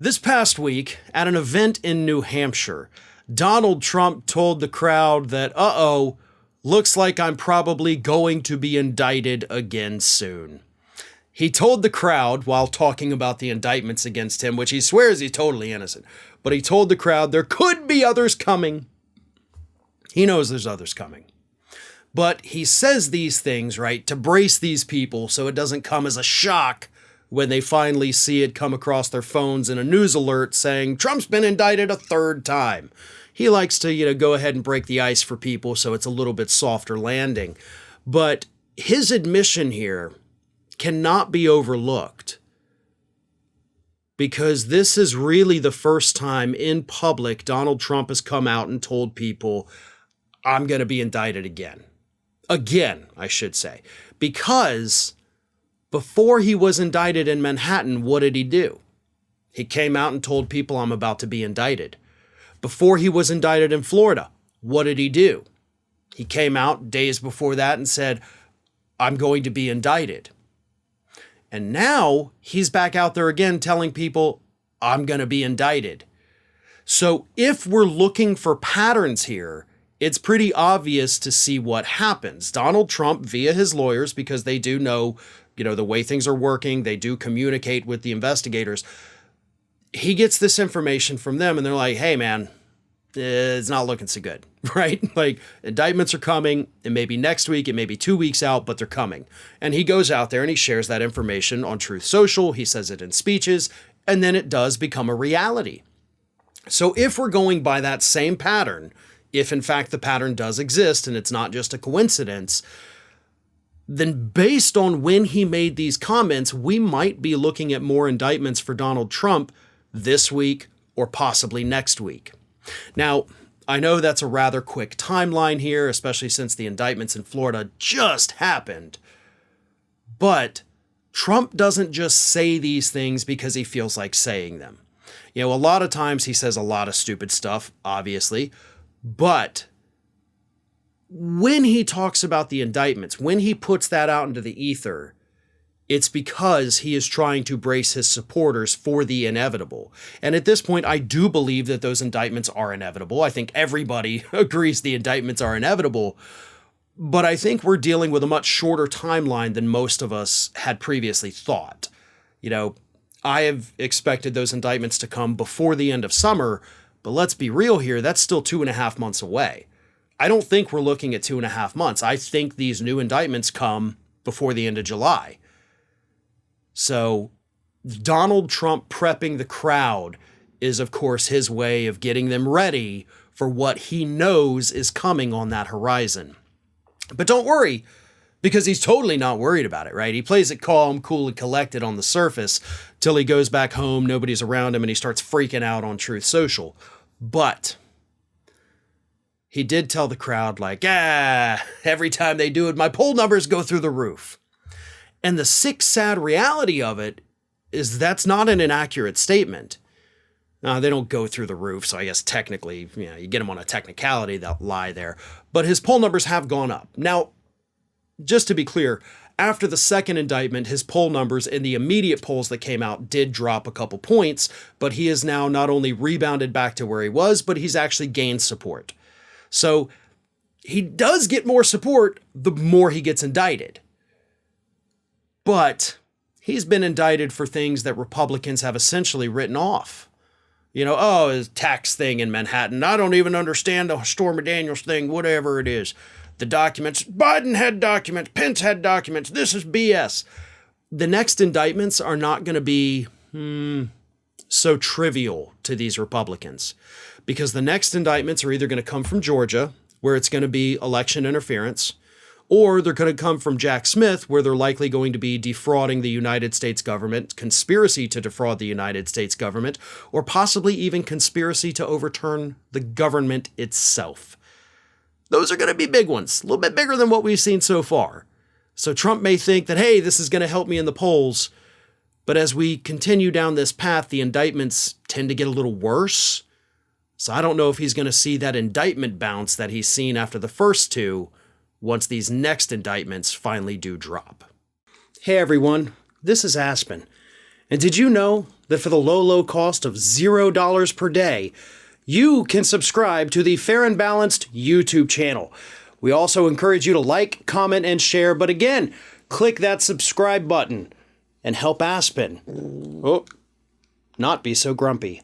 This past week, at an event in New Hampshire, Donald Trump told the crowd that, looks like I'm probably going to be indicted again soon. He told the crowd, while talking about the indictments against him, which he swears he's totally innocent, but he told the crowd there could be others coming. He knows there's others coming. But he says these things, right, to brace these people so it doesn't come as a shock when they finally see it come across their phones in a news alert saying Trump's been indicted a third time. He likes to, go ahead and break the ice for people so it's a little bit softer landing. But his admission here cannot be overlooked, because this is really the first time in public Donald Trump has come out and told people, I'm going to be indicted again. Again, I should say. Because before he was indicted in Manhattan, what did he do? He came out and told people, I'm about to be indicted. Before he was indicted in Florida, what did he do? He came out days before that and said, I'm going to be indicted. And now he's back out there again telling people, I'm going to be indicted. So if we're looking for patterns here, it's pretty obvious to see what happens. Donald Trump, via his lawyers, because they do know, the way things are working, they do communicate with the investigators. He gets this information from them and they're like, hey man, it's not looking so good, right? Like, indictments are coming. It may be next week, it may be 2 weeks out, but they're coming. And he goes out there and he shares that information on Truth Social. He says it in speeches, and then it does become a reality. So if we're going by that same pattern, if in fact the pattern does exist and it's not just a coincidence, then based on when he made these comments, we might be looking at more indictments for Donald Trump this week or possibly next week. Now, I know that's a rather quick timeline here, especially since the indictments in Florida just happened. But Trump doesn't just say these things because he feels like saying them. A lot of times he says a lot of stupid stuff, obviously, but when he talks about the indictments, when he puts that out into the ether, it's because he is trying to brace his supporters for the inevitable. And at this point, I do believe that those indictments are inevitable. I think everybody agrees the indictments are inevitable. But I think we're dealing with a much shorter timeline than most of us had previously thought. I have expected those indictments to come before the end of summer, but let's be real here, that's still 2.5 months away. I don't think we're looking at 2.5 months. I think these new indictments come before the end of July. So Donald Trump prepping the crowd is, of course, his way of getting them ready for what he knows is coming on that horizon. But don't worry, because he's totally not worried about it, right? He plays it calm, cool, and collected on the surface till he goes back home, nobody's around him, and he starts freaking out on Truth Social. But he did tell the crowd, every time they do it, my poll numbers go through the roof. And the sick, sad reality of it is that's not an inaccurate statement. They don't go through the roof, so I guess technically, you get them on a technicality, they'll lie there. But his poll numbers have gone up. Now, just to be clear, after the second indictment, his poll numbers in the immediate polls that came out did drop a couple points, but he is now not only rebounded back to where he was, but he's actually gained support. So he does get more support the more he gets indicted. But he's been indicted for things that Republicans have essentially written off. His tax thing in Manhattan. I don't even understand the Stormy Daniels thing, whatever it is. The documents, Biden had documents, Pence had documents, this is BS. The next indictments are not going to be so trivial to these Republicans, because the next indictments are either going to come from Georgia, where it's going to be election interference, or they're going to come from Jack Smith, where they're likely going to be defrauding the United States government, conspiracy to defraud the United States government, or possibly even conspiracy to overturn the government itself. Those are going to be big ones, a little bit bigger than what we've seen so far. So Trump may think that, hey, this is going to help me in the polls. But as we continue down this path, the indictments tend to get a little worse. So I don't know if he's going to see that indictment bounce that he's seen after the first two once these next indictments finally do drop. Hey everyone, this is Aspen. And did you know that for the low, low cost of $0 per day, you can subscribe to the Fair and Balanced YouTube channel? We also encourage you to like, comment, and share. But again, click that subscribe button and help Aspen not be so grumpy.